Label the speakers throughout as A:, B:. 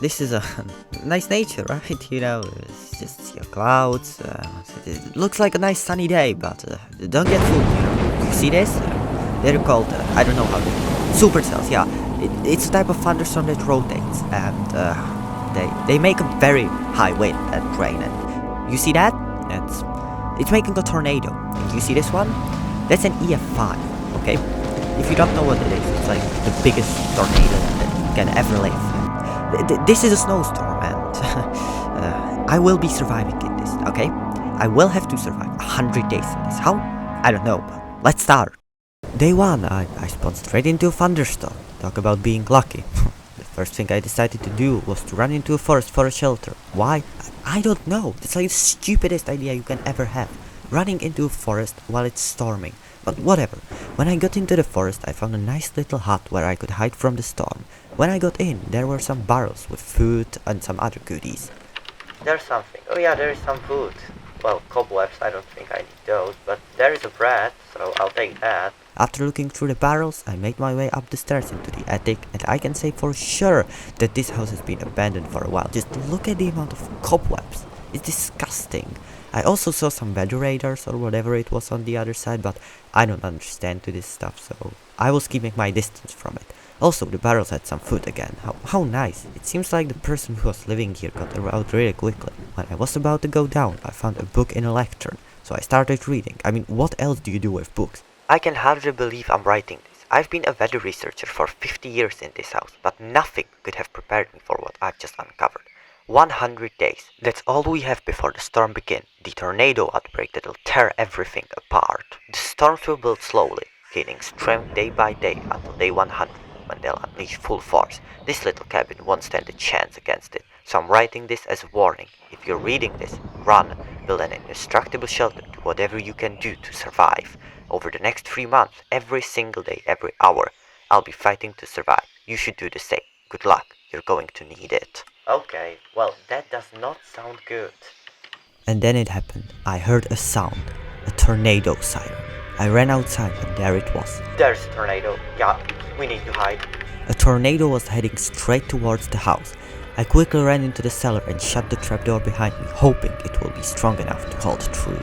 A: this is a nice nature, right? You know, it's just your clouds. It looks like a nice sunny day, but don't get fooled. You know, you see this? They're called I don't know how they supercells. Yeah, it's a type of thunderstorm that rotates, and they make a very high wind and rain. And you see that? It's making a tornado. And you see this one? That's an EF5. Okay. If you don't know what it is, it's like the biggest tornado that you can ever live. This is a snowstorm, and I will be surviving in this, okay? I will have to survive 100 days in this. How? I don't know, but let's start. Day 1, I spawned straight into a thunderstorm. Talk about being lucky. The first thing I decided to do was to run into a forest for a shelter. Why? I don't know. It's like the stupidest idea you can ever have. Running into a forest while it's storming. But whatever. When I got into the forest, I found a nice little hut where I could hide from the storm. When I got in, there were some barrels with food and some other goodies. There's something. Oh yeah, there is some food. Well, cobwebs, I don't think I need those, but there is a bread, so I'll take that. After looking through the barrels, I made my way up the stairs into the attic, and I can say for sure that this house has been abandoned for a while. Just look at the amount of cobwebs. It's disgusting. I also saw some weather radars or whatever it was on the other side, but I don't understand to this stuff, so I was keeping my distance from it. Also, the barrels had some food again. How nice. It seems like the person who was living here got out really quickly. When I was about to go down, I found a book in a lectern, so I started reading. I mean, what else do you do with books? I can hardly believe I'm writing this. I've been a weather researcher for 50 years in this house, but nothing could have prepared me for what I've just uncovered. 100 days. That's all we have before the storm begins. The tornado outbreak that'll tear everything apart. The storms will build slowly, gaining strength day by day until day 100, when they'll unleash full force. This little cabin won't stand a chance against it, so I'm writing this as a warning. If you're reading this, run. Build an indestructible shelter, do whatever you can do to survive. Over the next 3 months, every single day, every hour, I'll be fighting to survive. You should do the same. Good luck. You're going to need it. Okay, well, that does not sound good. And then it happened. I heard a sound. A tornado siren. I ran outside and there it was. There's a tornado. Yeah, we need to hide. A tornado was heading straight towards the house. I quickly ran into the cellar and shut the trapdoor behind me, hoping it will be strong enough to hold true.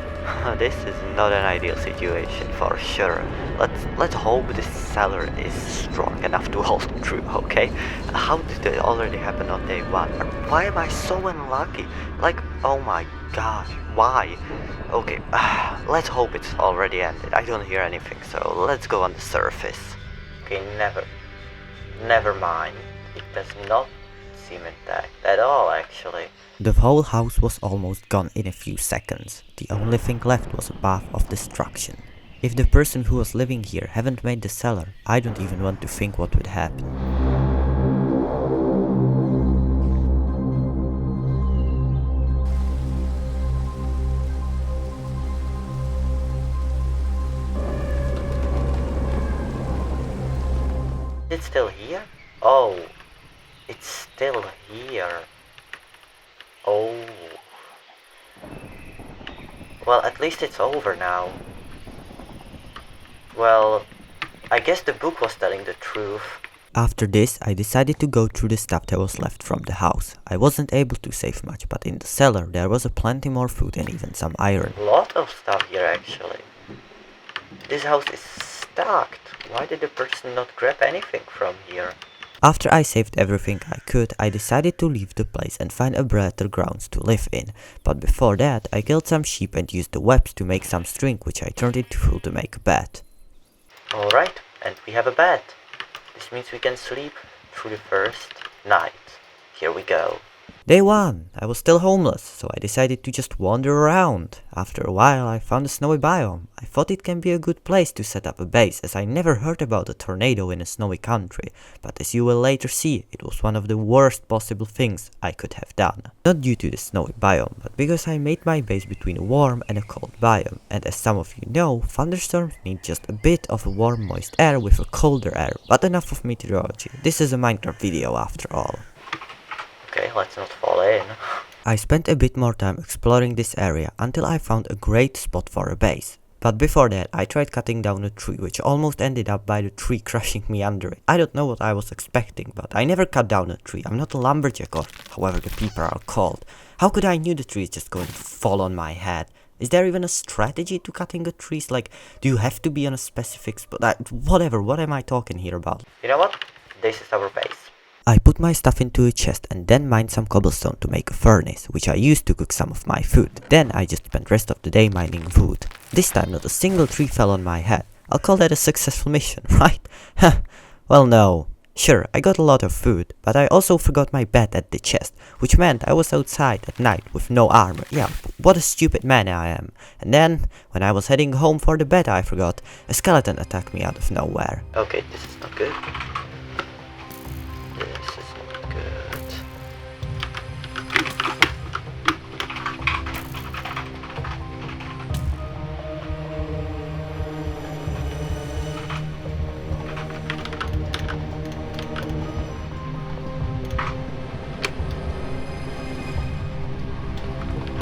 A: This is not an ideal situation for sure. Let's hope this cellar is strong enough to hold true, okay? How did it already happen on day 1? Why am I so unlucky? Like, oh my gosh, why? Okay, let's hope it's already ended. I don't hear anything, so let's go on the surface. Okay, never mind. It does not seem intact at all, actually. The whole house was almost gone in a few seconds. The only thing left was a bath of destruction. If the person who was living here hadn't made the cellar, I don't even want to think what would happen. It's still here? Oh, it's still here. Oh. Well, at least it's over now. Well, I guess the book was telling the truth. After this, I decided to go through the stuff that was left from the house. I wasn't able to save much, but in the cellar there was plenty more food and even some iron. Lot of stuff here, actually. This house is stacked. Why did the person not grab anything from here? After I saved everything I could, I decided to leave the place and find a better grounds to live in. But before that, I killed some sheep and used the webs to make some string, which I turned into wool to make a bed. Alright, and we have a bed. This means we can sleep through the first night. Here we go. Day 1. I was still homeless, so I decided to just wander around. After a while, I found a snowy biome. I thought it can be a good place to set up a base, as I never heard about a tornado in a snowy country. But as you will later see, it was one of the worst possible things I could have done. Not due to the snowy biome, but because I made my base between a warm and a cold biome. And as some of you know, thunderstorms need just a bit of warm, moist air with a colder air. But enough of meteorology. This is a Minecraft video after all. Okay, let's not fall in. I spent a bit more time exploring this area until I found a great spot for a base. But before that, I tried cutting down a tree, which almost ended up by the tree crushing me under it. I don't know what I was expecting, but I never cut down a tree. I'm not a lumberjack, or however the people are called. How could I knew the tree is just going to fall on my head? Is there even a strategy to cutting a tree? Like, do you have to be on a specific spot? Whatever, what am I talking here about? You know what? This is our base. I put my stuff into a chest and then mined some cobblestone to make a furnace, which I used to cook some of my food. Then I just spent rest of the day mining wood. This time not a single tree fell on my head. I'll call that a successful mission, right? Well, no. Sure, I got a lot of food, but I also forgot my bed at the chest, which meant I was outside at night with no armor. Yeah, what a stupid man I am. And then, when I was heading home for the bed I forgot, a skeleton attacked me out of nowhere. Okay, this is not good. This is not good.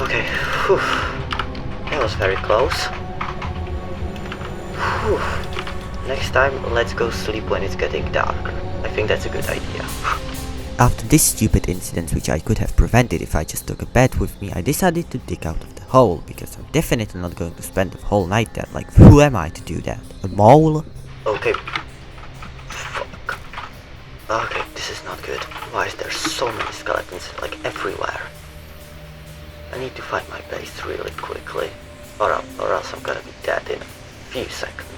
A: Okay, whew. That was very close. Whew. Next time, let's go sleep when it's getting dark. I think that's a good idea. After this stupid incident, which I could have prevented if I just took a bed with me, I decided to dig out of the hole, because I'm definitely not going to spend the whole night there. Like, who am I to do that? A mole? Okay. Fuck. Okay, this is not good. Why is there so many skeletons, like, everywhere? I need to find my base really quickly, or else I'm gonna be dead in a few seconds.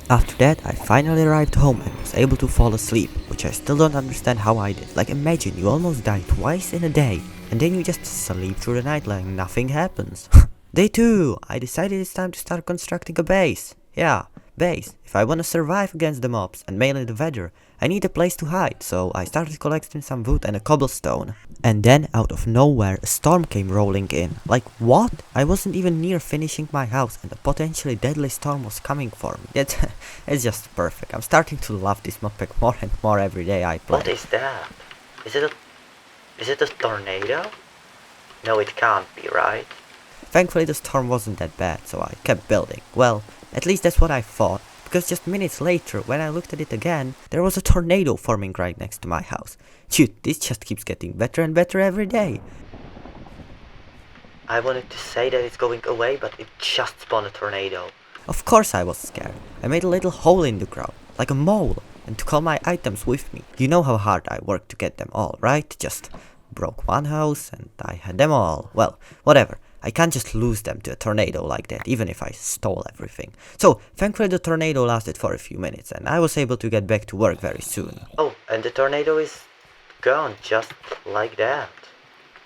A: After that, I finally arrived home and was able to fall asleep, which I still don't understand how I did. Like, imagine you almost die twice in a day, and then you just sleep through the night like nothing happens. Day 2, I decided it's time to start constructing a base. Yeah, base. If I want to survive against the mobs, and mainly the weather, I need a place to hide, so I started collecting some wood and a cobblestone. And then, out of nowhere, a storm came rolling in. Like, what? I wasn't even near finishing my house, and a potentially deadly storm was coming for me. It's just perfect. I'm starting to love this modpack more and more every day I play. What is that? Is it a tornado? No, it can't be, right? Thankfully the storm wasn't that bad, so I kept building. Well, at least that's what I thought, because just minutes later, when I looked at it again, there was a tornado forming right next to my house. Dude, this just keeps getting better and better every day. I wanted to say that it's going away, but it just spawned a tornado. Of course I was scared. I made a little hole in the ground, like a mole, and took all my items with me. You know how hard I worked to get them all, right? Just broke one house and I had them all. Well, whatever. I can't just lose them to a tornado like that, even if I stole everything. So, thankfully the tornado lasted for a few minutes, and I was able to get back to work very soon. Oh, and the tornado is gone, just like that.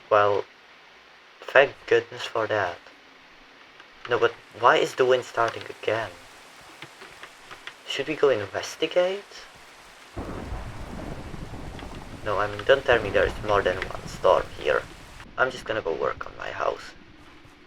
A: Well, thank goodness for that. No, but why is the wind starting again? Should we go investigate? No, I mean, don't tell me there's more than one storm here. I'm just gonna go work on my house.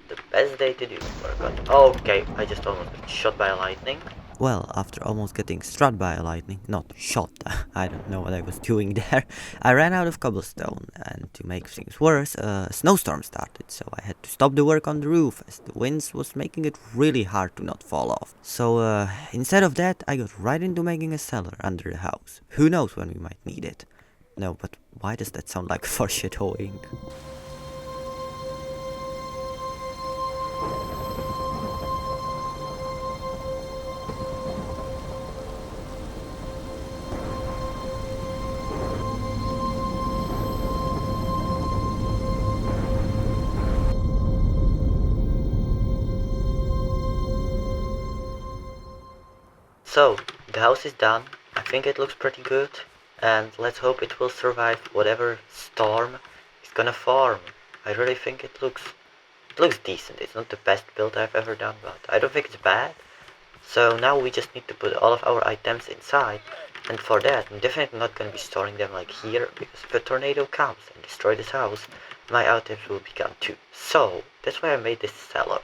A: The best day to do work on. Oh, okay, I just almost got shot by lightning. Well, after almost getting struck by a lightning, not shot, I don't know what I was doing there, I ran out of cobblestone, and to make things worse, a snowstorm started, so I had to stop the work on the roof, as the winds was making it really hard to not fall off. So, instead of that, I got right into making a cellar under the house. Who knows when we might need it. No, but why does that sound like foreshadowing? So, the house is done. I think it looks pretty good. And let's hope it will survive whatever storm is gonna form. I really think it looks decent. It's not the best build I've ever done, but I don't think it's bad. So now we just need to put all of our items inside. And for that, I'm definitely not gonna be storing them like here, because if a tornado comes and destroys this house, my items will be gone too. So, that's why I made this cellar.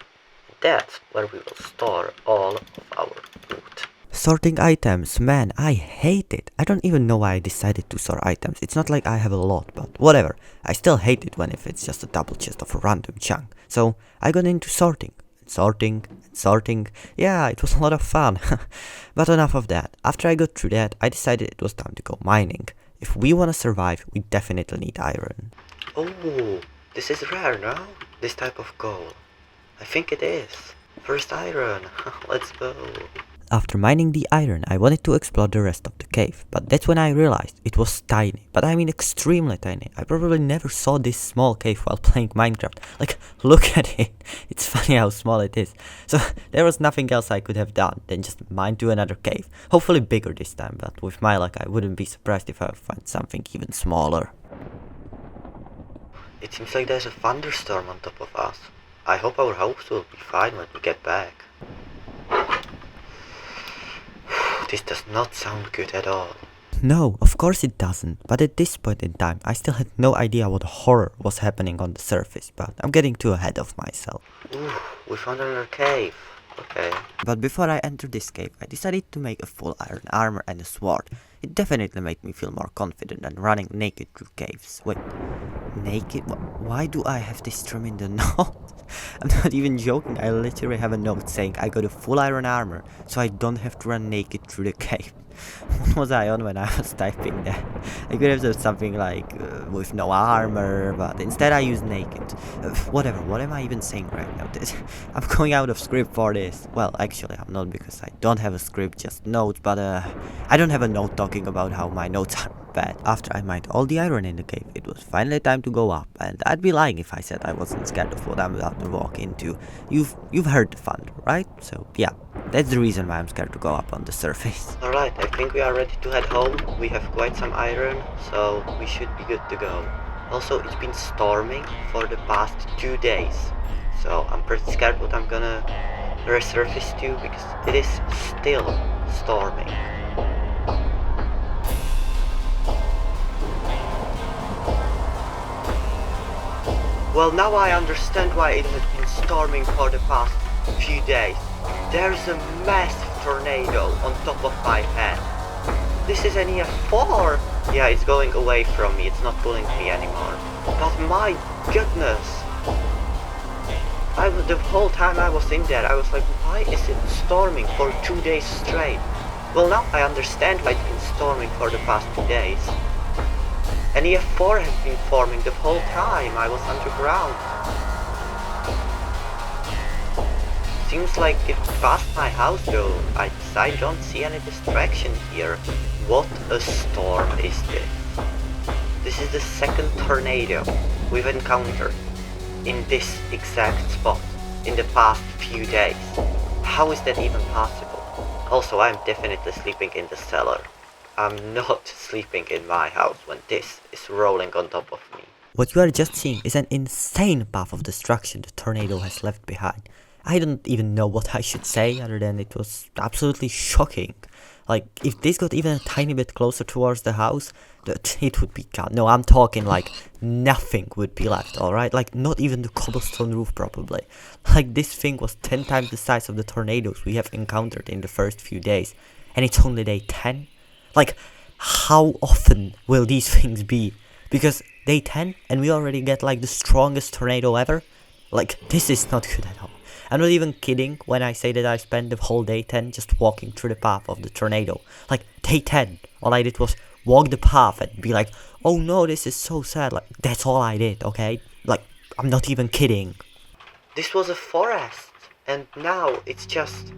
A: That's where we will store all of our loot. Sorting items, man, I hate it. I don't even know why I decided to sort items. It's not like I have a lot, but whatever. I still hate it if it's just a double chest of a random chunk. So I got into sorting. and sorting and sorting. Yeah, it was a lot of fun. But enough of that. After I got through that, I decided it was time to go mining. If we want to survive, we definitely need iron. Oh, this is rare, no? This type of coal. I think it is. First iron. Let's go. After mining the iron, I wanted to explore the rest of the cave, but that's when I realized it was tiny. But I mean extremely tiny. I probably never saw this small cave while playing Minecraft. Like, look at it. It's funny how small it is. So there was nothing else I could have done than just mine to another cave. Hopefully bigger this time, but with my luck I wouldn't be surprised if I find something even smaller. It seems like there's a thunderstorm on top of us. I hope our house will be fine when we get back. This does not sound good at all. No, of course it doesn't, but at this point in time I still had no idea what horror was happening on the surface, but I'm getting too ahead of myself. Ooh, we found another cave. Okay. But before I entered this cave, I decided to make a full iron armor and a sword. It definitely made me feel more confident than running naked through caves. Wait, naked? Why do I have this trim in the note? I'm not even joking, I literally have a note saying I got a full iron armor, so I don't have to run naked through the cave. What was I on when I was typing that? I could have said something like, with no armor, but instead I used naked. Whatever, what am I even saying right now? I'm going out of script for this. Well, actually I'm not, because I don't have a script, just notes, but I don't have a note talking about how my notes are bad. After I mined all the iron in the cave, it was finally time to go up, and I'd be lying if I said I wasn't scared of what I'm about to walk into. You've heard the thunder, right? So yeah, that's the reason why I'm scared to go up on the surface. Alright, I think we are ready to head home. We have quite some iron, so we should be good to go. Also, it's been storming for the past 2 days, so I'm pretty scared what I'm gonna resurface to, because it is still storming. Well, now I understand why it has been storming for the past few days. There's a massive tornado on top of my head. This is an EF4. Yeah, it's going away from me. It's not pulling me anymore. But my goodness. The whole time I was in there, I was like, why is it storming for 2 days straight? Well, now I understand why it's been storming for the past 2 days. An EF4 has been forming the whole time I was underground. Seems like it passed my house though. I don't see any distraction here. What a storm is this? This is the second tornado we've encountered in this exact spot in the past few days. How is that even possible? Also, I'm definitely sleeping in the cellar. I'm not sleeping in my house when this is rolling on top of me. What you are just seeing is an insane path of destruction the tornado has left behind. I don't even know what I should say other than it was absolutely shocking. Like, if this got even a tiny bit closer towards the house, it would be gone. No, I'm talking like nothing would be left, alright? Like, not even the cobblestone roof probably. Like, this thing was 10 times the size of the tornadoes we have encountered in the first few days. And it's only day 10? Like, how often will these things be? Because day 10 and we already get like the strongest tornado ever? Like, this is not good at all. I'm not even kidding when I say that I spent the whole day 10 just walking through the path of the tornado. Like, day 10, all I did was walk the path and be like, oh no, this is so sad. Like, that's all I did, okay? Like, I'm not even kidding. This was a forest, and now it's just...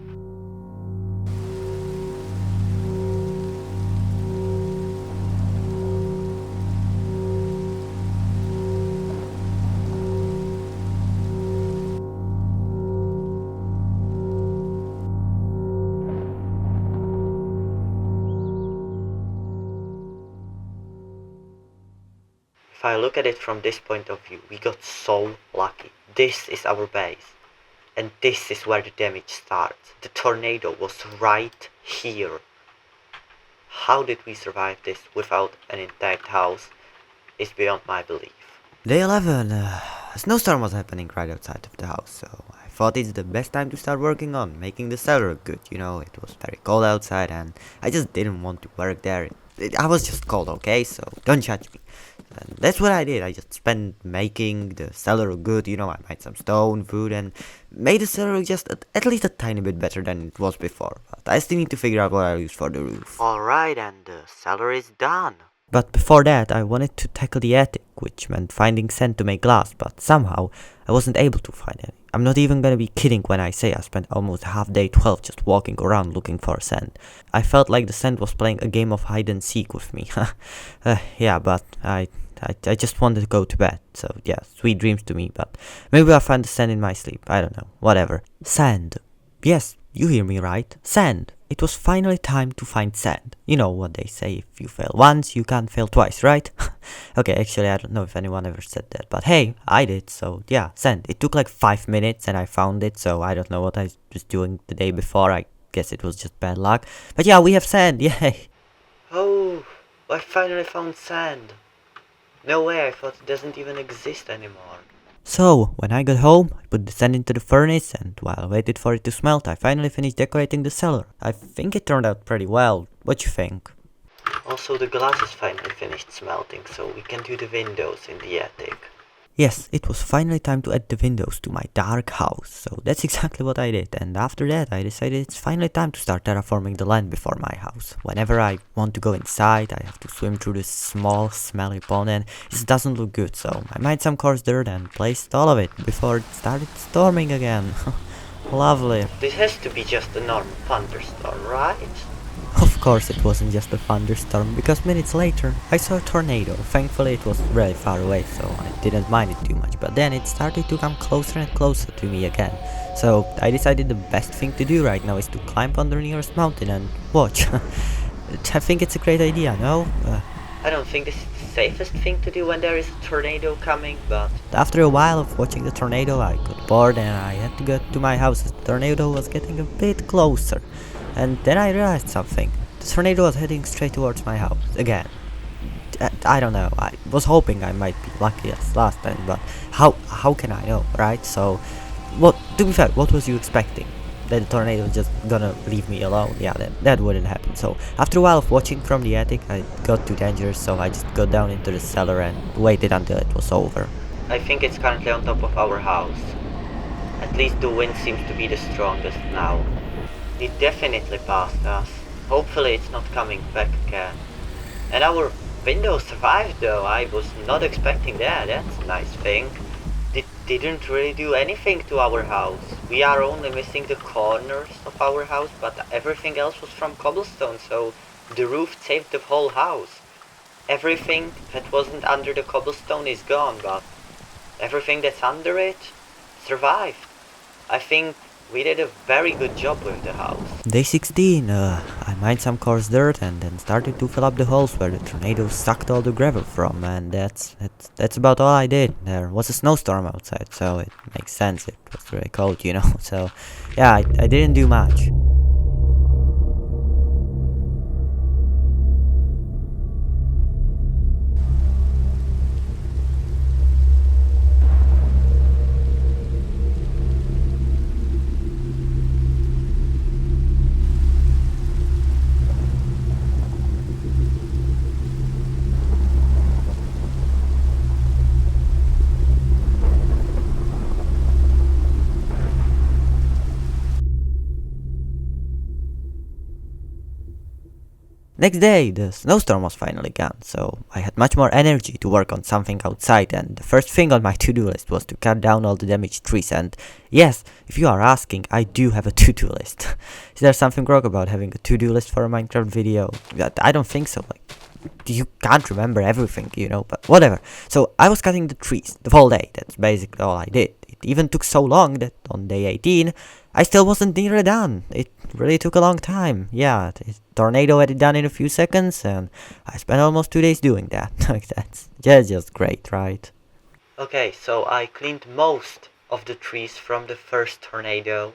A: If I look at it from this point of view, we got so lucky. This is our base. And this is where the damage starts. The tornado was right here. How did we survive this without an intact house is beyond my belief. Day 11. A snowstorm was happening right outside of the house, so I thought it's the best time to start working on making the cellar good. You know, it was very cold outside and I just didn't want to work there. I was just cold, okay? So don't judge me. And that's what I did. I just spent making the cellar good, I made some stone, wood, and made the cellar just at least a tiny bit better than it was before. But I still need to figure out what I'll use for the roof. Alright, and the cellar is done. But before that, I wanted to tackle the attic, which meant finding sand to make glass, but somehow I wasn't able to find any. I'm not even gonna be kidding when I say I spent almost half day 12 just walking around looking for sand. I felt like the sand was playing a game of hide and seek with me. Yeah, but I just wanted to go to bed, so yeah, sweet dreams to me, but maybe I'll find the sand in my sleep, I don't know, whatever. Sand. Yes, you hear me right, sand. It was finally time to find sand. You know what they say, if you fail once, you can't fail twice, right? Okay, actually I don't know if anyone ever said that, but hey, I did, so yeah, sand. It took like 5 minutes and I found it, so I don't know what I was doing the day before, I guess it was just bad luck. But yeah, we have sand, yay! Oh, I finally found sand. No way, I thought it doesn't even exist anymore. So, when I got home, I put the sand into the furnace, and while I waited for it to smelt, I finally finished decorating the cellar. I think it turned out pretty well. What you think? Also, the glass is finally finished smelting, so we can do the windows in the attic. Yes, it was finally time to add the windows to my dark house, so that's exactly what I did, and after that I decided it's finally time to start terraforming the land before my house. Whenever I want to go inside, I have to swim through this small, smelly pond, and it doesn't look good, so I made some coarse dirt and placed all of it before it started storming again. Lovely. This has to be just a normal thunderstorm, right? Of course it wasn't just a thunderstorm, because minutes later I saw a tornado. Thankfully it was really far away, so I didn't mind it too much, but then it started to come closer and closer to me again. So I decided the best thing to do right now is to climb on the nearest mountain and watch. I think it's a great idea, no? I don't think this is the safest thing to do when there is a tornado coming, but after a while of watching the tornado I got bored and I had to get to my house as the tornado was getting a bit closer. And then I realized something. The tornado was heading straight towards my house, again. I don't know, I was hoping I might be lucky as last time, but how can I know, right? So, to be fair, what was you expecting? That the tornado was just gonna leave me alone? Yeah, that wouldn't happen. So, after a while of watching from the attic, I got too dangerous, so I just got down into the cellar and waited until it was over. I think it's currently on top of our house. At least the wind seems to be the strongest now. It definitely passed us. Hopefully it's not coming back again. And our window survived though. I was not expecting that. That's a nice thing. It didn't really do anything to our house. We are only missing the corners of our house, but everything else was from cobblestone, so the roof saved the whole house. Everything that wasn't under the cobblestone is gone, but everything that's under it survived. I think we did a very good job with the house. Day 16, I mined some coarse dirt and then started to fill up the holes where the tornado sucked all the gravel from, and that's about all I did. There was a snowstorm outside, so it makes sense, it was very cold, so yeah, I didn't do much. Next day, the snowstorm was finally gone, so I had much more energy to work on something outside, and the first thing on my to-do list was to cut down all the damaged trees. And yes, if you are asking, I do have a to-do list. Is there something wrong about having a to-do list for a Minecraft video? I don't think so, like, you can't remember everything, but whatever. So I was cutting the trees the whole day, that's basically all I did. It even took so long that on day 18, I still wasn't nearly done. It really took a long time. Yeah, the tornado had it done in a few seconds, and I spent almost 2 days doing that. Like, that's just great, right? Okay, so I cleaned most of the trees from the first tornado.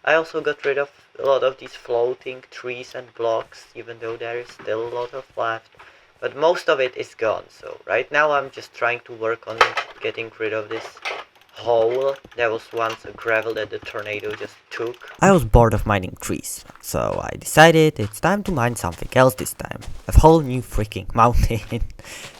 A: I also got rid of a lot of these floating trees and blocks, even though there is still a lot of left. But most of it is gone, so right now I'm just trying to work on getting rid of this hole that was once a gravel that the tornado just took. I was bored of mining trees, so I decided it's time to mine something else this time. A whole new freaking mountain.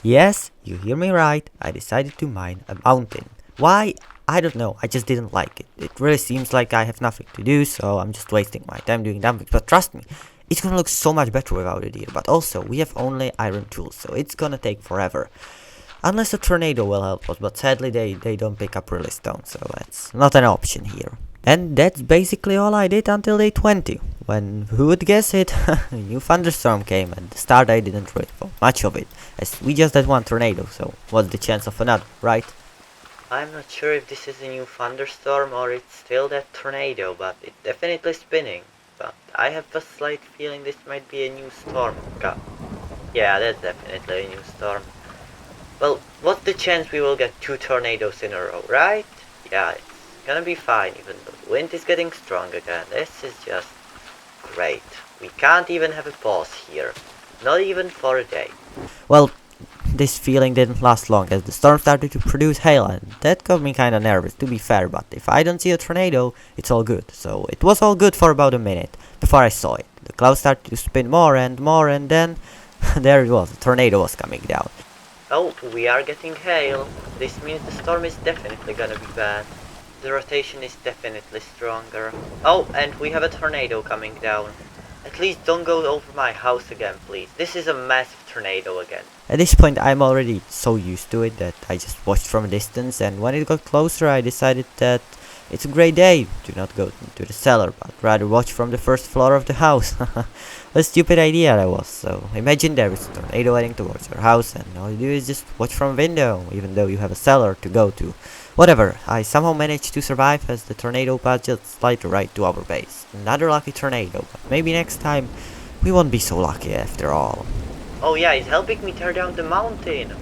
A: Yes, you hear me right, I decided to mine a mountain. Why? I don't know, I just didn't like it. It really seems like I have nothing to do, so I'm just wasting my time doing dumb things. But trust me, it's gonna look so much better without it here. But also, we have only iron tools, so it's gonna take forever. Unless a tornado will help us, but sadly they don't pick up really stone, so that's not an option here. And that's basically all I did until day 20, when, who would guess it, a new thunderstorm came. At the start I didn't really thought much of it, as we just had one tornado, so what's the chance of another, right? I'm not sure if this is a new thunderstorm or it's still that tornado, but it's definitely spinning. But I have a slight feeling this might be a new storm. Yeah, that's definitely a new storm. Well, what's the chance we will get 2 tornadoes in a row, right? Yeah, it's gonna be fine, even though the wind is getting strong again. This is just great. We can't even have a pause here. Not even for a day. Well, this feeling didn't last long as the storm started to produce hail, and that got me kinda nervous, to be fair, but if I don't see a tornado, it's all good. So it was all good for about a minute before I saw it. The clouds started to spin more, and then there it was, a tornado was coming down. Oh, we are getting hail. This means the storm is definitely gonna be bad. The rotation is definitely stronger. Oh, and we have a tornado coming down. At least don't go over my house again, please. This is a massive tornado again. At this point, I'm already so used to it that I just watched from a distance, and when it got closer, I decided that it's a great day to not go to the cellar, but rather watch from the first floor of the house. A stupid idea that was. So imagine there is a tornado heading towards your house, and all you do is just watch from a window, even though you have a cellar to go to. Whatever, I somehow managed to survive as the tornado path just slightly right to our base. Another lucky tornado, but maybe next time we won't be so lucky after all. Oh yeah, it's helping me tear down the mountain.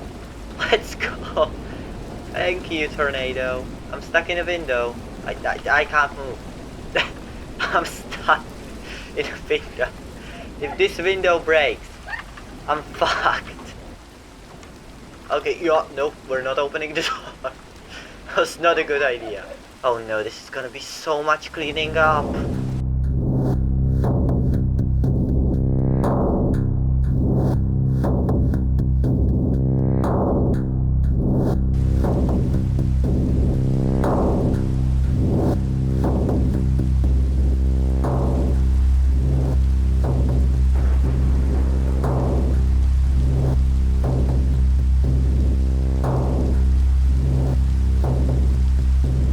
A: Let's go. Thank you, tornado. I'm stuck in a window. I can't move. I'm stuck in a window. If this window breaks, I'm fucked. Okay, no, we're not opening the door. That's not a good idea. Oh no, this is gonna be so much cleaning up.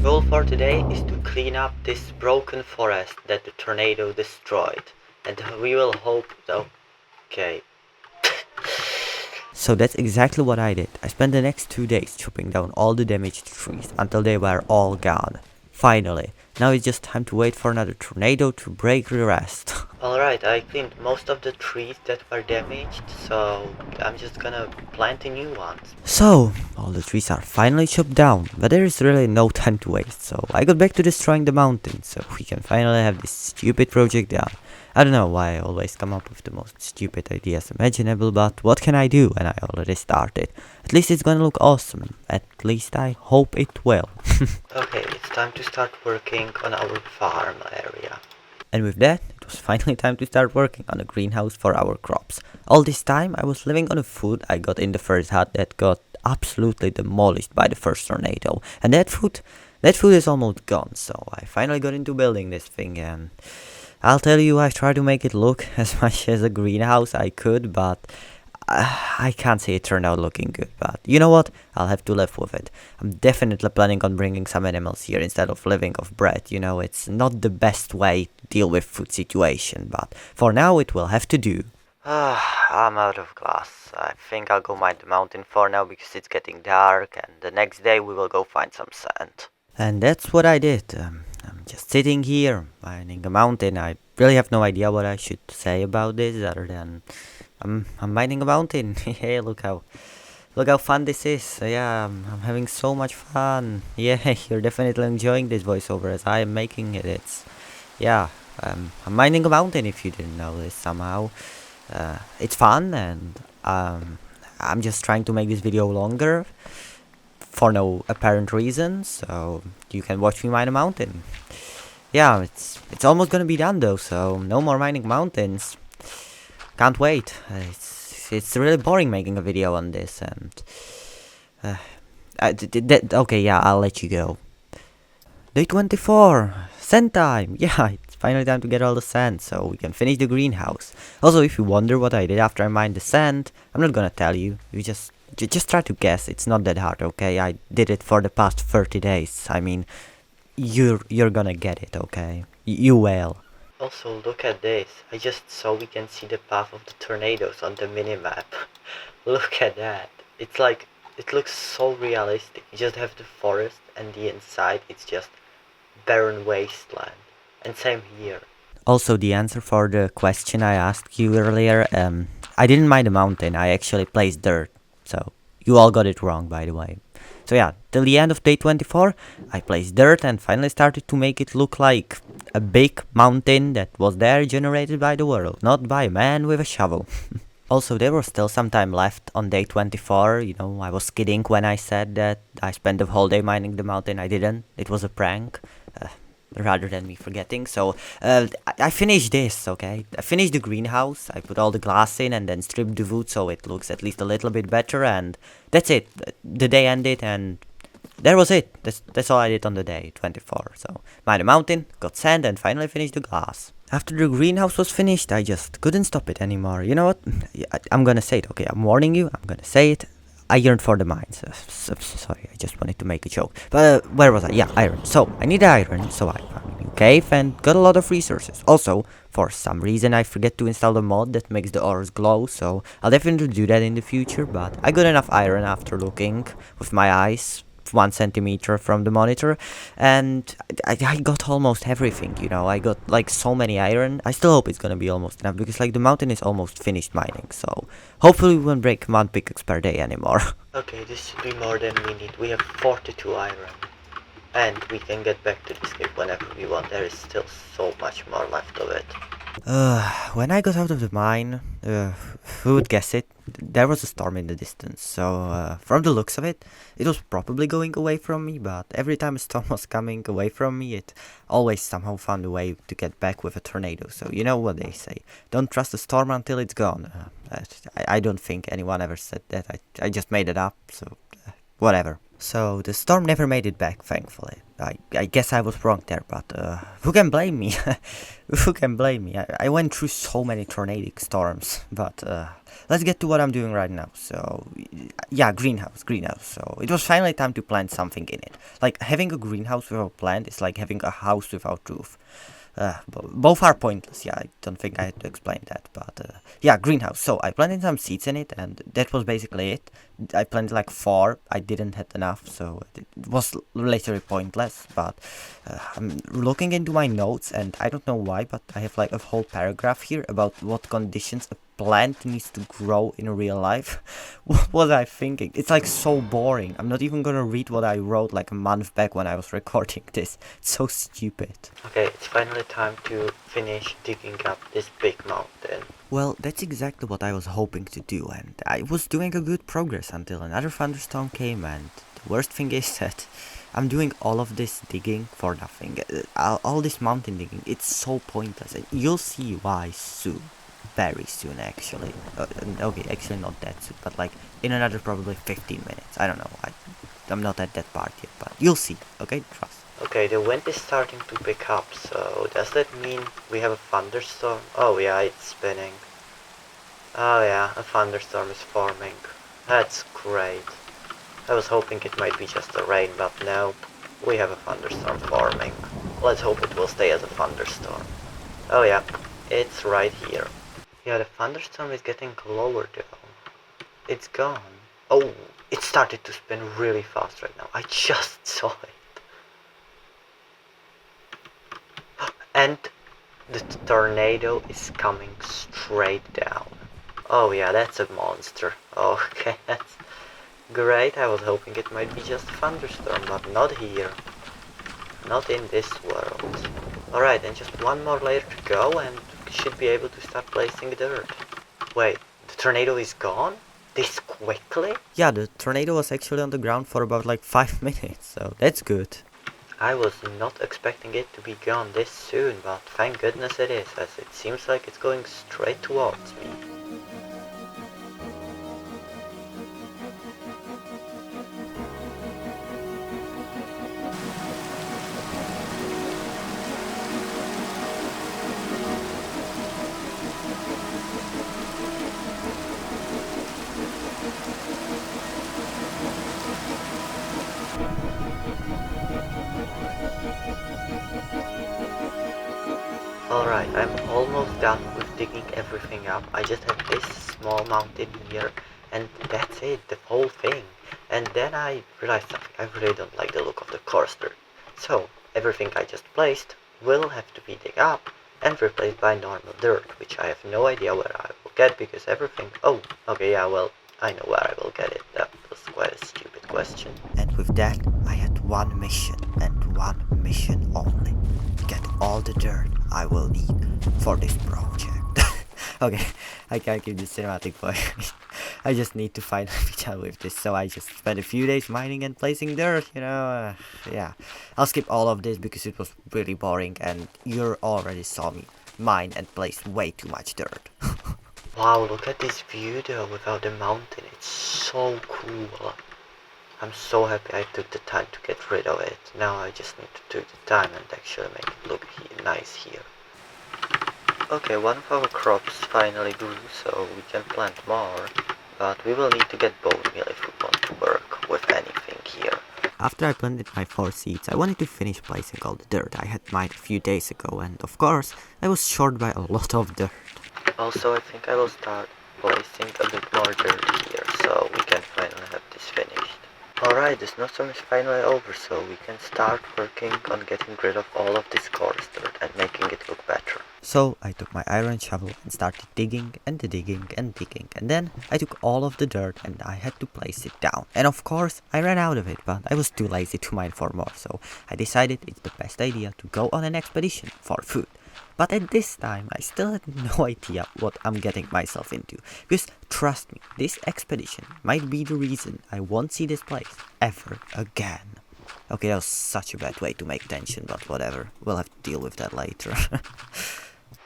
A: Goal for today is to clean up this broken forest that the tornado destroyed, and we will hope. Okay. So that's exactly what I did. I spent the next 2 days chopping down all the damaged trees until they were all gone. Finally. Now it's just time to wait for another tornado to break the rest. Alright, I cleaned most of the trees that were damaged, so I'm just gonna plant the new ones. So, all the trees are finally chopped down, but there is really no time to waste, so I got back to destroying the mountain, so we can finally have this stupid project done. I don't know why I always come up with the most stupid ideas imaginable, but what can I do when I already started? At least it's gonna look awesome. At least I hope it will. Okay, it's time to start working on our farm area. And with that, it was finally time to start working on a greenhouse for our crops. All this time I was living on the food I got in the first hut that got absolutely demolished by the first tornado. And that food is almost gone, so I finally got into building this thing, and I'll tell you, I tried to make it look as much as a greenhouse I could, but I can't say it turned out looking good. But you know what? I'll have to live with it. I'm definitely planning on bringing some animals here instead of living off bread. You know, it's not the best way to deal with food situation, but for now it will have to do. I'm out of glass. I think I'll go mine the mountain for now because it's getting dark, and the next day we will go find some sand. And that's what I did. I'm just sitting here, mining a mountain. I really have no idea what I should say about this other than I'm mining a mountain. Hey, look how fun this is. Yeah, I'm having so much fun. Yeah, you're definitely enjoying this voiceover as I am making it. I'm mining a mountain if you didn't know this somehow. It's fun, and I'm just trying to make this video longer for no apparent reason, so you can watch me mine a mountain. Yeah, it's almost gonna be done though, so no more mining mountains. Can't wait. It's really boring making a video on this, and okay, yeah, I'll let you go. Day 24, sand time. Yeah, it's finally time to get all the sand so we can finish the greenhouse. Also, if you wonder what I did after I mined the sand, I'm not gonna tell you. You just try to guess. It's not that hard, okay? I did it for the past 30 days. I mean, you're gonna get it, okay? You will. Also, look at this. I just saw we can see the path of the tornadoes on the minimap. Look at that. It's like, it looks so realistic. You just have the forest and the inside it's just barren wasteland. And same here. Also, the answer for the question I asked you earlier, I didn't mine the mountain, I actually placed dirt. So, you all got it wrong, by the way. So yeah, till the end of day 24, I placed dirt and finally started to make it look like a big mountain that was there generated by the world, not by a man with a shovel. Also, there was still some time left on day 24, you know, I was kidding when I said that I spent the whole day mining the mountain. I didn't, it was a prank, rather than me forgetting. So, I finished this, okay? I finished the greenhouse, I put all the glass in and then stripped the wood so it looks at least a little bit better, and that's it. The day ended and that was it. That's all I did on the day 24. So, mined the mountain, got sand, and finally finished the glass. After the greenhouse was finished, I just couldn't stop it anymore. You know what? I'm gonna say it, okay? I'm warning you, I'm gonna say it. I yearned for the mines. Sorry, I just wanted to make a joke. But where was I? Yeah, iron. So, I need iron, so I found a new cave and got a lot of resources. Also, for some reason I forget to install the mod that makes the ores glow, so I'll definitely do that in the future, but I got enough iron after looking with my eyes 1 centimeter from the monitor, and I got almost everything, you know. I got like so many iron. I still hope it's gonna be almost enough because like the mountain is almost finished mining, so hopefully we won't break 1 pickaxe per day anymore. Okay, this should be more than we need. We have 42 iron and we can get back to this cave whenever we want. There is still so much more left of it. When I got out of the mine, who would guess it? There was a storm in the distance, so from the looks of it, it was probably going away from me, but every time a storm was coming away from me, it always somehow found a way to get back with a tornado. So you know what they say, don't trust a storm until it's gone. I don't think anyone ever said that, I just made it up, so whatever. So the storm never made it back, thankfully. I guess I was wrong there, but who can blame me? Who can blame me? I went through so many tornadic storms, but let's get to what I'm doing right now. So yeah, greenhouse. So it was finally time to plant something in it. Like having a greenhouse without plant is like having a house without roof. Both are pointless. Yeah, I don't think I had to explain that, but yeah, greenhouse. So I planted some seeds in it, and that was basically it. I planted like 4. I didn't have enough, so it was literally pointless. But I'm looking into my notes, and I don't know why, but I have like a whole paragraph here about what conditions a plant needs to grow in real life. What was I thinking? It's like so boring. I'm not even gonna read what I wrote like a month back when I was recording this. It's so stupid. Okay, it's finally time to finish digging up this big mountain. Well, that's exactly what I was hoping to do, and I was doing a good progress until another thunderstorm came, and the worst thing is that I'm doing all of this digging for nothing. All this mountain digging, it's so pointless, and you'll see why soon. Very soon, actually. Okay, actually not that soon, but like in another probably 15 minutes. I don't know, I'm not at that part yet, but you'll see, okay? Trust. Okay, the wind is starting to pick up, so does that mean we have a thunderstorm? Oh yeah, it's spinning. Oh yeah, a thunderstorm is forming. That's great. I was hoping it might be just the rain, but no, we have a thunderstorm forming. Let's hope it will stay as a thunderstorm. Oh yeah, it's right here. Yeah, the thunderstorm is getting lower though. It's gone. Oh, it started to spin really fast right now. I just saw it. And the tornado is coming straight down. Oh yeah, that's a monster. Okay, that's great. I was hoping it might be just a thunderstorm, but not here. Not in this world. Alright, and just one more layer to go and we should be able to start placing dirt. Wait, the tornado is gone? This quickly? Yeah, the tornado was actually on the ground for about like 5 minutes, so that's good. I was not expecting it to be gone this soon, but thank goodness it is, as it seems like it's going straight towards me. Alright, I'm almost done with digging everything up. I just have this small mountain here, and that's it, the whole thing. And then I realized something, I really don't like the look of the coarse dirt. So, everything I just placed will have to be dug up and replaced by normal dirt, which I have no idea where I will get because everything... Oh, okay, yeah, well, I know where I will get it. That was quite a stupid question. And with that, I had one mission, and one mission only. Get all the dirt I will need for this project. Okay, I can't keep this cinematic voice. I just need to finally be done with this, so I just spent a few days mining and placing dirt, you know. Yeah, I'll skip all of this because it was really boring and you already saw me mine and place way too much dirt. Wow, look at this view though without the mountain. It's so cool. I'm so happy I took the time to get rid of it. Now I just need to take the time and actually make it look nice here. Okay, one of our crops finally grew, so we can plant more. But we will need to get bone meal if we want to work with anything here. After I planted my 4 seeds, I wanted to finish placing all the dirt I had mined a few days ago, and of course, I was short by a lot of dirt. Also, I think I will start placing a bit more dirt here, so we can finally have this finished. Alright, the snowstorm is finally over, so we can start working on getting rid of all of this coarse dirt and making it look better. So I took my iron shovel and started digging and digging and digging, and then I took all of the dirt and I had to place it down. And of course I ran out of it, but I was too lazy to mine for more, so I decided it's the best idea to go on an expedition for food. But at this time, I still had no idea what I'm getting myself into. Because trust me, this expedition might be the reason I won't see this place ever again. Okay, that was such a bad way to make tension, but whatever. We'll have to deal with that later.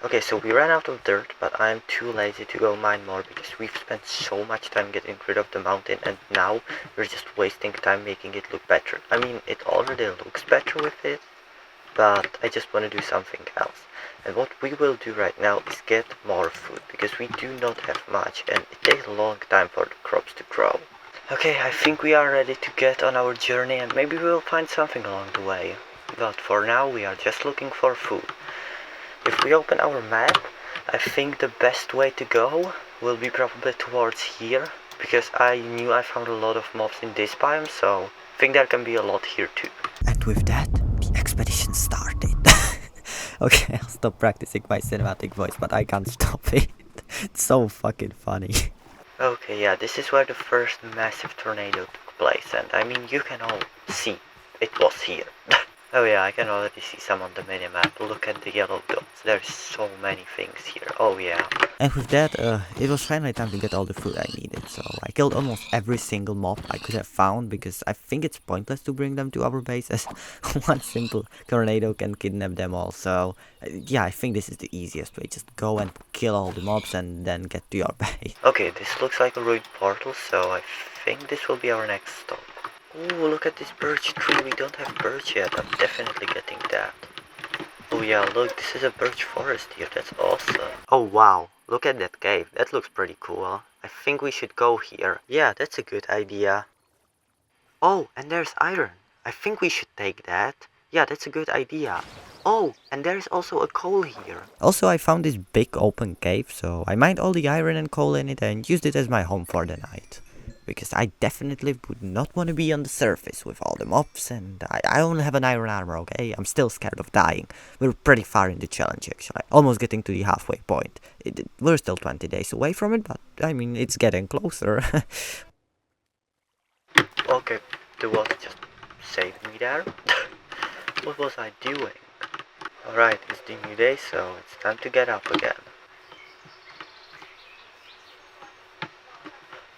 A: Okay, so we ran out of dirt, but I'm too lazy to go mine more because we've spent so much time getting rid of the mountain and now we're just wasting time making it look better. I mean, it already looks better with it, but I just want to do something else. And what we will do right now is get more food, because we do not have much and it takes a long time for the crops to grow. Okay, I think we are ready to get on our journey and maybe we will find something along the way. But for now we are just looking for food. If we open our map, I think the best way to go will be probably towards here, because I knew I found a lot of mobs in this biome, so I think there can be a lot here too. And with that, the expedition started. Okay, I'll stop practicing my cinematic voice, but I can't stop it. It's so fucking funny. Okay, yeah, this is where the first massive tornado took place, and I mean, you can all see it was here. Oh yeah, I can already see some on the minimap. Look at the yellow dots. There's so many things here. Oh yeah. And with that, it was finally time to get all the food I needed. So I killed almost every single mob I could have found because I think it's pointless to bring them to our base as one simple tornado can kidnap them all. So yeah, I think this is the easiest way. Just go and kill all the mobs and then get to your base. Okay, this looks like a ruined portal, so I think this will be our next stop. Ooh, look at this birch tree. We don't have birch yet. I'm definitely getting that. Oh yeah, look, this is a birch forest here. That's awesome. Oh wow, look at that cave. That looks pretty cool. I think we should go here. Yeah, that's a good idea. Oh, and there's iron. I think we should take that. Yeah, that's a good idea. Oh, and there's also a coal here. Also, I found this big open cave, so I mined all the iron and coal in it and used it as my home for the night. Because I definitely would not want to be on the surface with all the mobs, and I only have an iron armor, okay? I'm still scared of dying. We're pretty far in the challenge, actually. Almost getting to the halfway point. We're still 20 days away from it, but, I mean, it's getting closer. Okay, the water just saved me there. What was I doing? Alright, it's the new day, so it's time to get up again.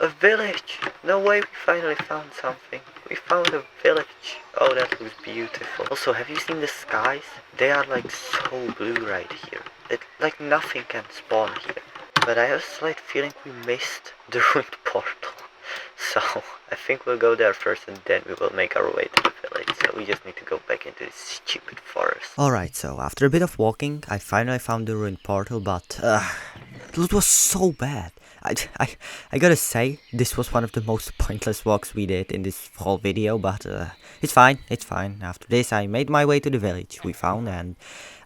A: A village! No way, we finally found something. We found a village. Oh, that looks beautiful. Also, have you seen the skies? They are like so blue right here. Like nothing can spawn here. But I have a slight feeling we missed the ruined portal. So, I think we'll go there first and then we will make our way to the village. So we just need to go back into this stupid forest. Alright, so after a bit of walking, I finally found the ruined portal, but it was so bad. I gotta say, this was one of the most pointless walks we did in this whole video, but it's fine, it's fine. After this, I made my way to the village we found, and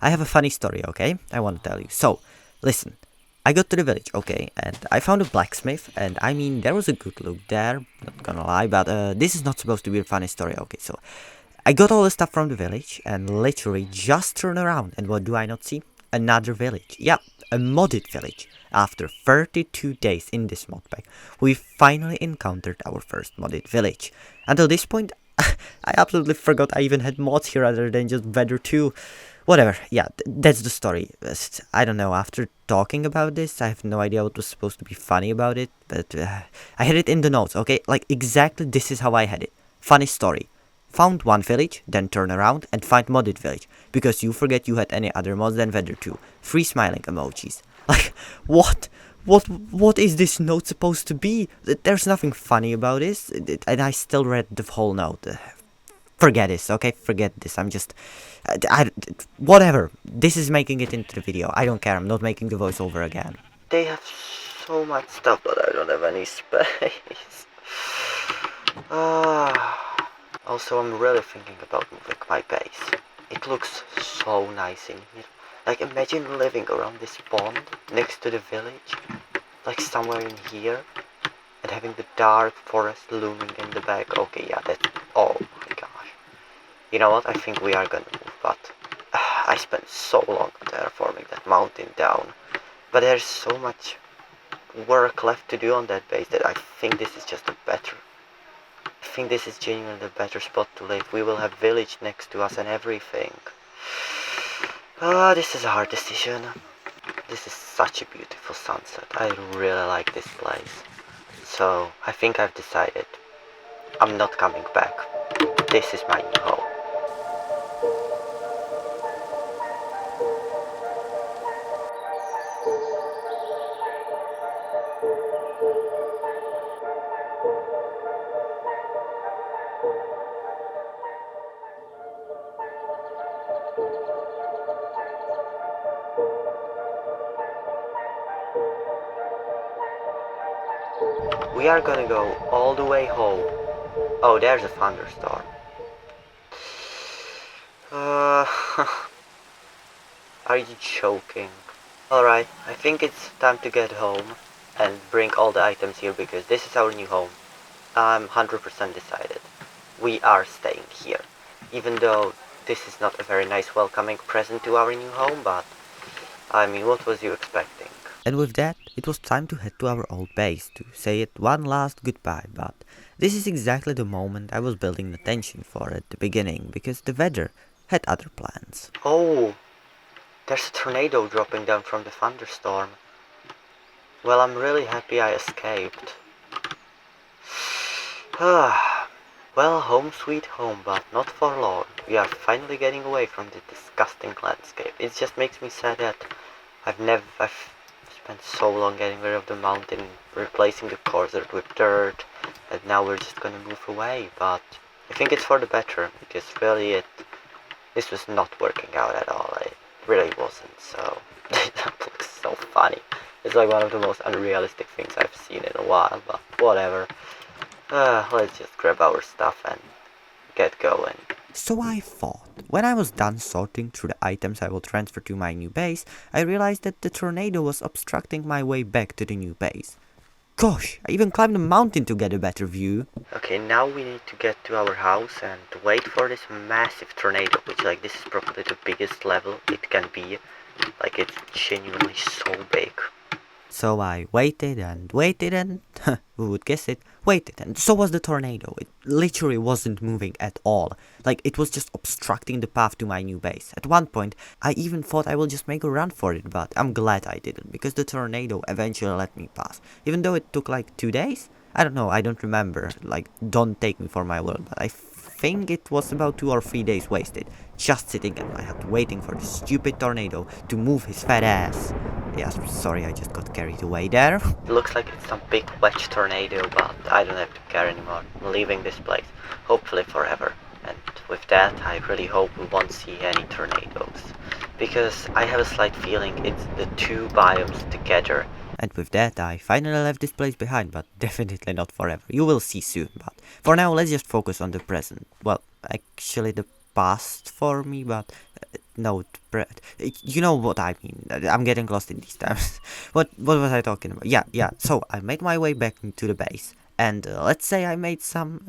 A: I have a funny story, okay? I want to tell you. So, listen. I got to the village, okay, and I found a blacksmith, and I mean, there was a good look there, not gonna lie, but this is not supposed to be a funny story, okay, so I got all the stuff from the village, and literally just turn around, and what do I not see? Another village, yeah, a modded village. After 32 days in this mod pack, we finally encountered our first modded village. Until this point, I absolutely forgot I even had mods here other than just Weather 2. Whatever, yeah, that's the story. I don't know, after talking about this, I have no idea what was supposed to be funny about it, but I had it in the notes, okay? Like, exactly this is how I had it. Funny story. Found one village, then turn around and find modded village, because you forget you had any other mods than Weather 2. 3 smiling emojis. Like, what? What is this note supposed to be? There's nothing funny about this, and I still read the whole note. Forget this, okay? Forget this. I'm just... whatever. This is making it into the video. I don't care. I'm not making the voiceover again. They have so much stuff, but I don't have any space. Also, I'm really thinking about moving my base. It looks so nice in here. Like, imagine living around this pond next to the village. Like, somewhere in here. And having the dark forest looming in the back. Okay, yeah, that's... Oh my gosh. You know what? I think we are gonna move, but... I spent so long terraforming that mountain down. But there's so much work left to do on that base that I think this is just a better... I think this is genuinely the better spot to live. We will have village next to us and everything. This is a hard decision. This is such a beautiful sunset. I really like this place. So, I think I've decided. I'm not coming back. This is my new home. We are gonna go all the way home. Oh, there's a thunderstorm. Are you joking? Alright, I think it's time to get home and bring all the items here because this is our new home. I'm 100% decided. We are staying here. Even though this is not a very nice welcoming present to our new home, but I mean, what was you expecting? And with that, it was time to head to our old base to say it one last goodbye, but this is exactly the moment I was building the tension for at the beginning, because the weather had other plans. Oh, there's a tornado dropping down from the thunderstorm. Well, I'm really happy I escaped. Well, home sweet home, but not for long. We are finally getting away from the disgusting landscape. It just makes me sad that I've spent so long getting rid of the mountain, replacing the coarse dirt with dirt, and now we're just gonna move away, but I think it's for the better, because really this was not working out at all. It really wasn't, so that looks so funny. It's like one of the most unrealistic things I've seen in a while, but whatever. Let's just grab our stuff and get going. So I thought, when I was done sorting through the items I will transfer to my new base, I realized that the tornado was obstructing my way back to the new base. Gosh, I even climbed a mountain to get a better view. Okay, now we need to get to our house and wait for this massive tornado, which like this is probably the biggest level it can be. Like it's genuinely so big. So I waited and who would guess it, waited, and so was the tornado. It literally wasn't moving at all. Like, it was just obstructing the path to my new base. At one point, I even thought I will just make a run for it, but I'm glad I didn't, because the tornado eventually let me pass. Even though it took like 2 days, I don't know, I don't remember. Like, don't take me for my word, but I think it was about 2 or 3 days wasted just sitting at my hut waiting for the stupid tornado to move his fat ass. Yes, sorry, I just got carried away there. It looks like it's some big wedge tornado, but I don't have to care anymore. I'm leaving this place, hopefully forever. And with that, I really hope we won't see any tornadoes. Because I have a slight feeling it's the two biomes together. And with that, I finally left this place behind, but definitely not forever. You will see soon, but for now, let's just focus on the present. Well, actually the past for me, but no, you know what I mean. I'm getting lost in these times. What was I talking about? Yeah. So I made my way back into the base, and let's say I made some,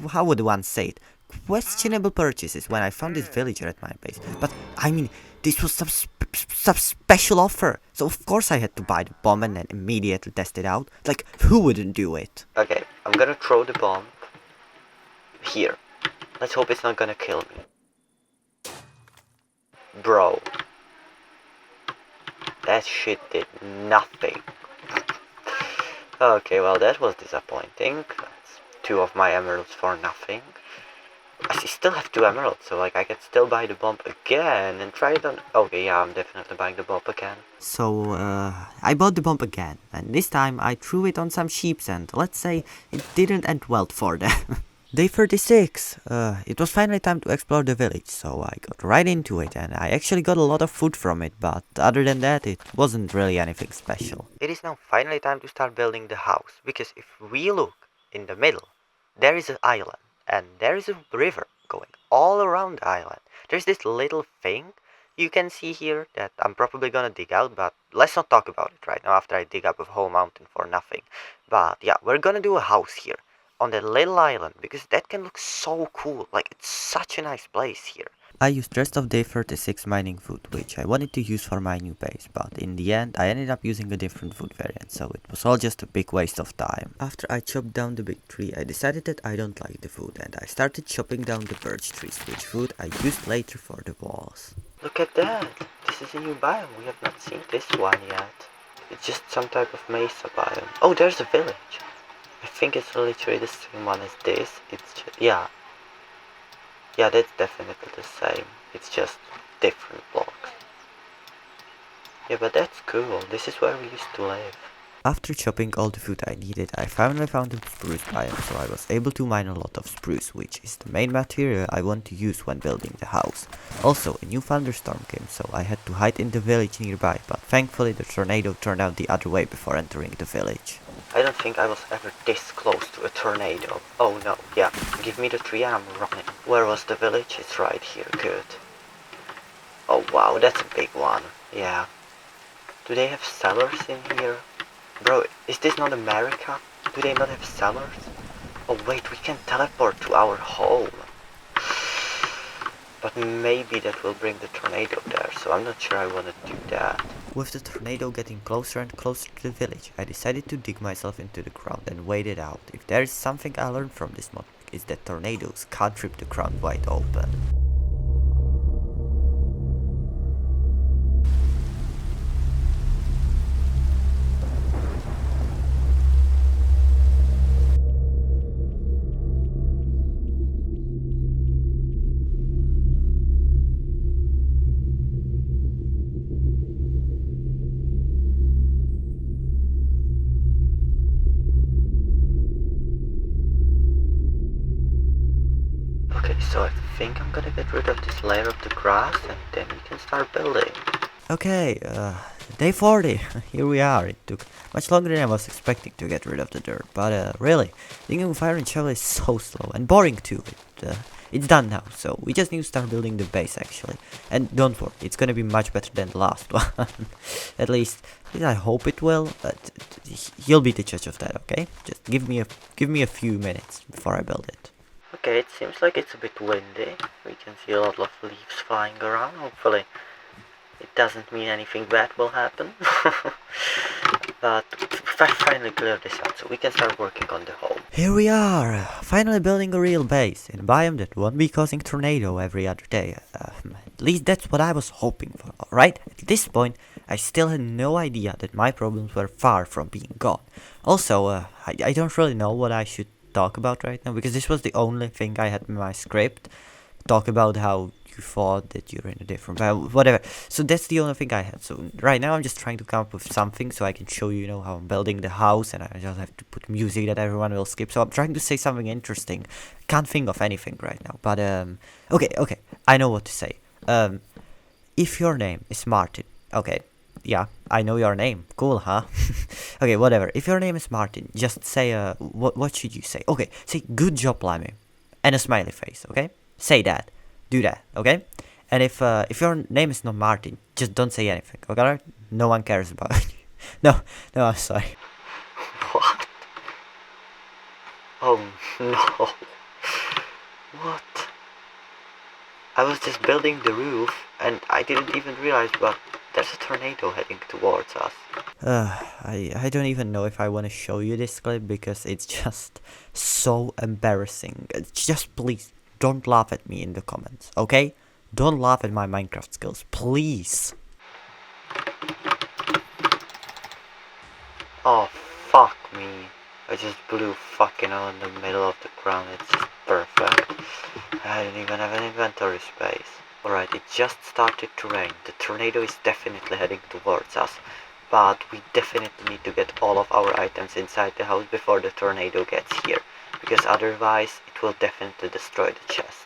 A: how would one say it? Questionable purchases when I found this villager at my base. But I mean, this was some special offer, so of course I had to buy the bomb and then immediately test it out. Like, who wouldn't do it? Okay, I'm gonna throw the bomb here. Let's hope it's not gonna kill me. Bro, that shit did nothing. Okay, well, that was disappointing. That's 2 of my emeralds for nothing. I still have 2 emeralds, so like I can still buy the bomb again and try it on. Okay, yeah, I'm definitely buying the bomb again. So I bought the bomb again, and this time I threw it on some sheeps, and let's say it didn't end well for them. Day 36. It was finally time to explore the village, so I got right into it, and I actually got a lot of food from it, but other than that, it wasn't really anything special. It is now finally time to start building the house, because if we look in the middle, there is an island. And there is a river going all around the island. There's this little thing you can see here that I'm probably gonna dig out, but let's not talk about it right now after I dig up a whole mountain for nothing. But yeah, we're gonna do a house here on that little island because that can look so cool. Like, it's such a nice place here. I used rest of day 36 mining food, which I wanted to use for my new base, but in the end I ended up using a different food variant, so it was all just a big waste of time. After I chopped down the big tree, I decided that I don't like the food, and I started chopping down the birch trees, which food I used later for the walls. Look at that! This is a new biome, we have not seen this one yet. It's just some type of mesa biome. Oh, there's a village! I think it's literally the same one as this, it's just, yeah. Yeah, that's definitely the same. It's just different blocks. Yeah, but that's cool. This is where we used to live. After chopping all the food I needed, I finally found a spruce biome, so I was able to mine a lot of spruce, which is the main material I want to use when building the house. Also, a new thunderstorm came, so I had to hide in the village nearby, but thankfully the tornado turned out the other way before entering the village. I don't think I was ever this close to a tornado. Oh no, yeah, give me the tree and I'm running. Where was the village? It's right here, good. Oh wow, that's a big one, yeah. Do they have cellars in here? Bro, is this not America? Do they not have cellars? Oh wait, we can teleport to our home. But maybe that will bring the tornado there, so I'm not sure I want to do that. With the tornado getting closer and closer to the village, I decided to dig myself into the ground and wait it out. If there is something I learned from this mod, it's that tornadoes can't rip the ground wide open. Okay, so I think I'm gonna get rid of this layer of the grass and then we can start building. Okay, day 40. Here we are. It took much longer than I was expecting to get rid of the dirt, but really, digging with iron shovel is so slow and boring too. It's done now, so we just need to start building the base actually. And don't worry, it's gonna be much better than the last one. At least I hope it will, but you'll be the judge of that, okay? Just give me a few minutes before I build it. Okay, it seems like it's a bit windy. We can see a lot of leaves flying around. Hopefully it doesn't mean anything bad will happen. But I finally cleared this out, so we can start working on the home. Here we are, finally building a real base in a biome that won't be causing tornado every other day. At least that's what I was hoping for, alright? At this point, I still had no idea that my problems were far from being gone. Also, I don't really know what I should talk about right now, because this was the only thing I had in my script. Talk about how you thought that you're in a different, whatever. So that's the only thing I had. So right now I'm just trying to come up with something so I can show you, how I'm building the house, and I just have to put music that everyone will skip. So I'm trying to say something interesting. Can't think of anything right now, but okay, I know what to say. If your name is Martin, okay, yeah, I know your name. Cool, huh? Okay, whatever. If your name is Martin, just say what should you say? Okay, say good job, Lemmy, and a smiley face. Okay, say that. Do that. Okay. And if your name is not Martin, just don't say anything. Okay, no one cares about you. No, no, I'm sorry. What? Oh no. What? I was just building the roof, and I didn't even realize, but there's a tornado heading towards us. I don't even know if I want to show you this clip, because it's just so embarrassing. Just please, don't laugh at me in the comments, okay? Don't laugh at my Minecraft skills, please. Oh, fuck me. I just blew fucking hole in the middle of the ground. It's just perfect. I don't even have an inventory space. Alright, it just started to rain. The tornado is definitely heading towards us. But we definitely need to get all of our items inside the house before the tornado gets here. Because otherwise, it will definitely destroy the chest.